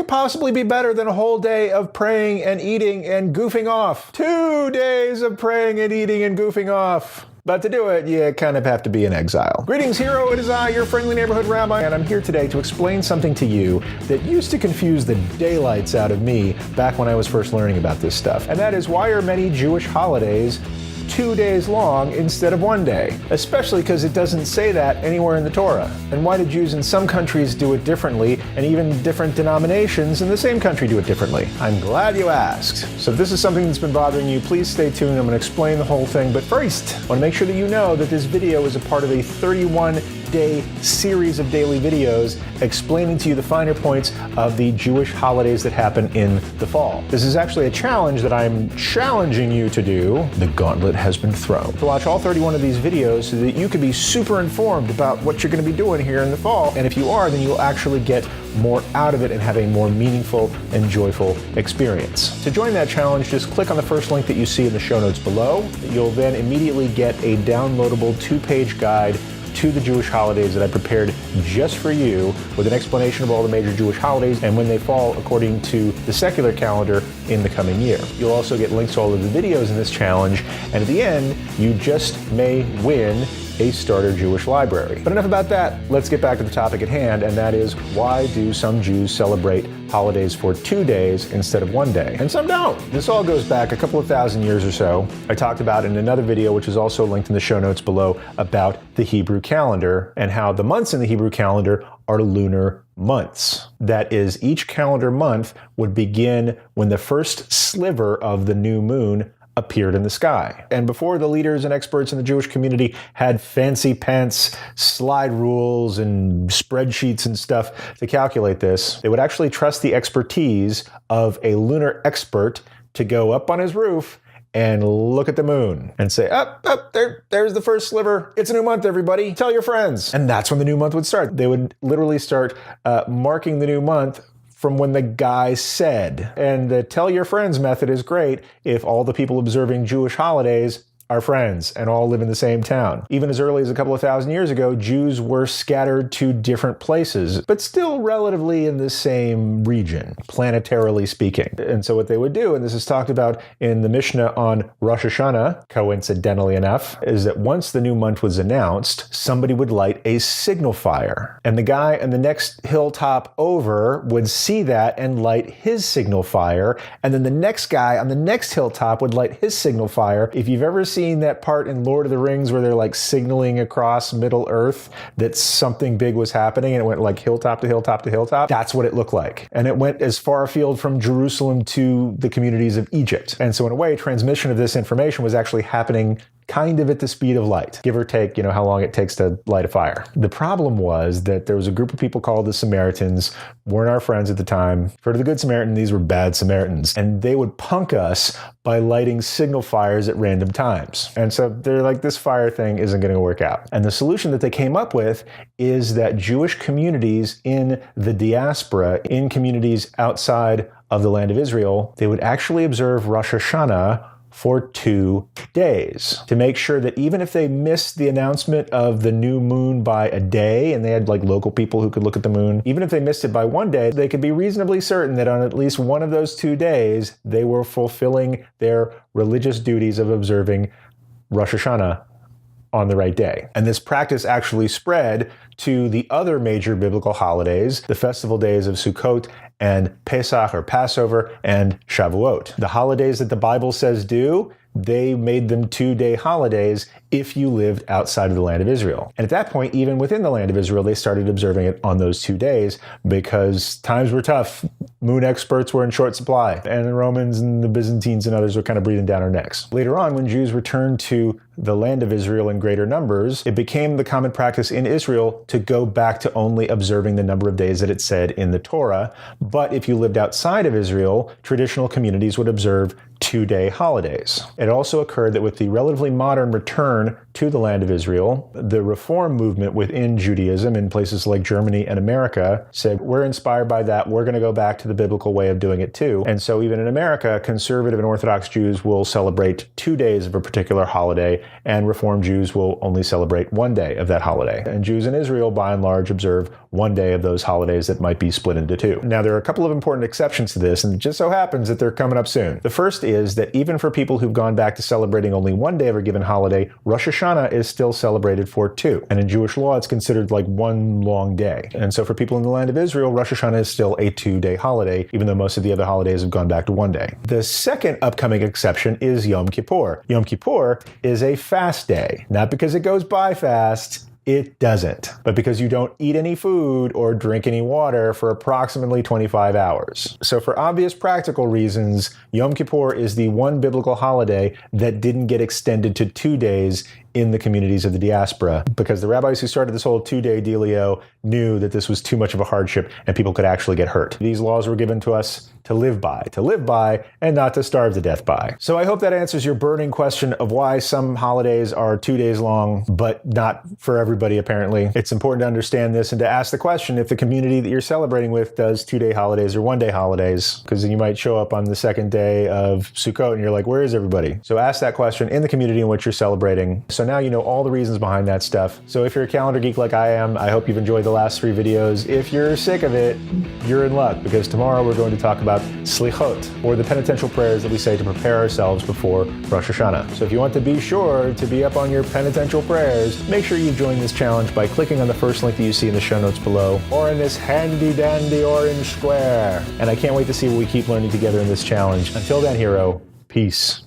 could possibly be better than a whole day of praying and eating and goofing off? 2 days of praying and eating and goofing off. But to do it, you kind of have to be in exile. Greetings, hero. It is I, your friendly neighborhood rabbi, and I'm here today to explain something to you that used to confuse the daylights out of me back when I was first learning about this stuff. And that is, why are many Jewish holidays 2 days long instead of 1 day? Especially because it doesn't say that anywhere in the Torah. And why do Jews in some countries do it differently, and even different denominations in the same country do it differently? I'm glad you asked. So if this is something that's been bothering you, please stay tuned. I'm going to explain the whole thing. But first, I want to make sure that you know that this video is a part of a 31-day series of daily videos explaining to you the finer points of the Jewish holidays that happen in the fall. This is actually a challenge that I'm challenging you to do. The gauntlet has been thrown. To watch all 31 of these videos so that you can be super informed about what you're going to be doing here in the fall. And if you are, then you'll actually get more out of it and have a more meaningful and joyful experience. To join that challenge, just click on the first link that you see in the show notes below. You'll then immediately get a downloadable 2-page guide to the Jewish holidays that I prepared just for you, with an explanation of all the major Jewish holidays and when they fall according to the secular calendar in the coming year. You'll also get links to all of the videos in this challenge, and at the end, you just may win a starter Jewish library. But enough about that. Let's get back to the topic at hand, and that is, why do some Jews celebrate holidays for 2 days instead of 1 day? And some don't. This all goes back a couple of thousand years or so. I talked about in another video, which is also linked in the show notes below, about the Hebrew calendar and how the months in the Hebrew calendar are lunar months. That is, each calendar month would begin when the first sliver of the new moon appeared in the sky. And before the leaders and experts in the Jewish community had fancy pants, slide rules, and spreadsheets and stuff to calculate this, they would actually trust the expertise of a lunar expert to go up on his roof and look at the moon and say, there's the first sliver. It's a new month, everybody. Tell your friends. And that's when the new month would start. They would literally start marking the new month from when the guy said. And the tell your friends method is great if all the people observing Jewish holidays are friends and all live in the same town. Even as early as a couple of thousand years ago, Jews were scattered to different places, but still relatively in the same region, planetarily speaking. And so what they would do, and this is talked about in the Mishnah on Rosh Hashanah, coincidentally enough, is that once the new month was announced, somebody would light a signal fire. And the guy on the next hilltop over would see that and light his signal fire. And then the next guy on the next hilltop would light his signal fire. If you've ever seen that part in Lord of the Rings where they're like signaling across Middle Earth that something big was happening and it went like hilltop to hilltop to hilltop, that's what it looked like. And it went as far afield from Jerusalem to the communities of Egypt. And so in a way, transmission of this information was actually happening kind of at the speed of light, give or take, how long it takes to light a fire. The problem was that there was a group of people called the Samaritans, weren't our friends at the time. For the Good Samaritan, these were bad Samaritans. And they would punk us by lighting signal fires at random times. And so they're like, this fire thing isn't going to work out. And the solution that they came up with is that Jewish communities in the diaspora, in communities outside of the land of Israel, they would actually observe Rosh Hashanah for 2 days to make sure that even if they missed the announcement of the new moon by a day, and they had like local people who could look at the moon, even if they missed it by 1 day, they could be reasonably certain that on at least one of those 2 days, they were fulfilling their religious duties of observing Rosh Hashanah on the right day. And this practice actually spread to the other major biblical holidays, the festival days of Sukkot and Pesach or Passover and Shavuot. The holidays that the Bible says do, they made them 2-day holidays if you lived outside of the land of Israel. And at that point, even within the land of Israel, they started observing it on those 2 days because times were tough. Moon experts were in short supply, and the Romans and the Byzantines and others were kind of breathing down our necks. Later on, when Jews returned to the land of Israel in greater numbers, it became the common practice in Israel to go back to only observing the number of days that it said in the Torah. But if you lived outside of Israel, traditional communities would observe 2-day holidays. It also occurred that with the relatively modern return to the land of Israel. The reform movement within Judaism in places like Germany and America said, we're inspired by that. We're going to go back to the biblical way of doing it too. And so even in America, conservative and Orthodox Jews will celebrate 2 days of a particular holiday, and Reform Jews will only celebrate 1 day of that holiday. And Jews in Israel, by and large, observe 1 day of those holidays that might be split into 2. Now, there are a couple of important exceptions to this, and it just so happens that they're coming up soon. The first is that even for people who've gone back to celebrating only 1 day of a given holiday, Rosh Hashanah is still celebrated for 2. And in Jewish law, it's considered like one long day. And so for people in the land of Israel, Rosh Hashanah is still a 2-day holiday, even though most of the other holidays have gone back to 1 day. The second upcoming exception is Yom Kippur. Yom Kippur is a fast day, not because it goes by fast. It doesn't, but because you don't eat any food or drink any water for approximately 25 hours. So for obvious practical reasons, Yom Kippur is the one biblical holiday that didn't get extended to 2 days in the communities of the diaspora, because the rabbis who started this whole 2-day dealio knew that this was too much of a hardship and people could actually get hurt. These laws were given to us to live by, and not to starve to death by. So I hope that answers your burning question of why some holidays are 2 days long, but not for everybody apparently. It's important to understand this and to ask the question if the community that you're celebrating with does 2-day holidays or 1-day holidays, because you might show up on the second day of Sukkot and you're like, where is everybody? So ask that question in the community in which you're celebrating. So now you know all the reasons behind that stuff. So if you're a calendar geek like I am, I hope you've enjoyed the last 3 videos. If you're sick of it, you're in luck, because tomorrow we're going to talk about Slichot, or the penitential prayers that we say to prepare ourselves before Rosh Hashanah. So if you want to be sure to be up on your penitential prayers, make sure you join this challenge by clicking on the first link that you see in the show notes below, or in this handy dandy orange square. And I can't wait to see what we keep learning together in this challenge. Until then, hero, peace.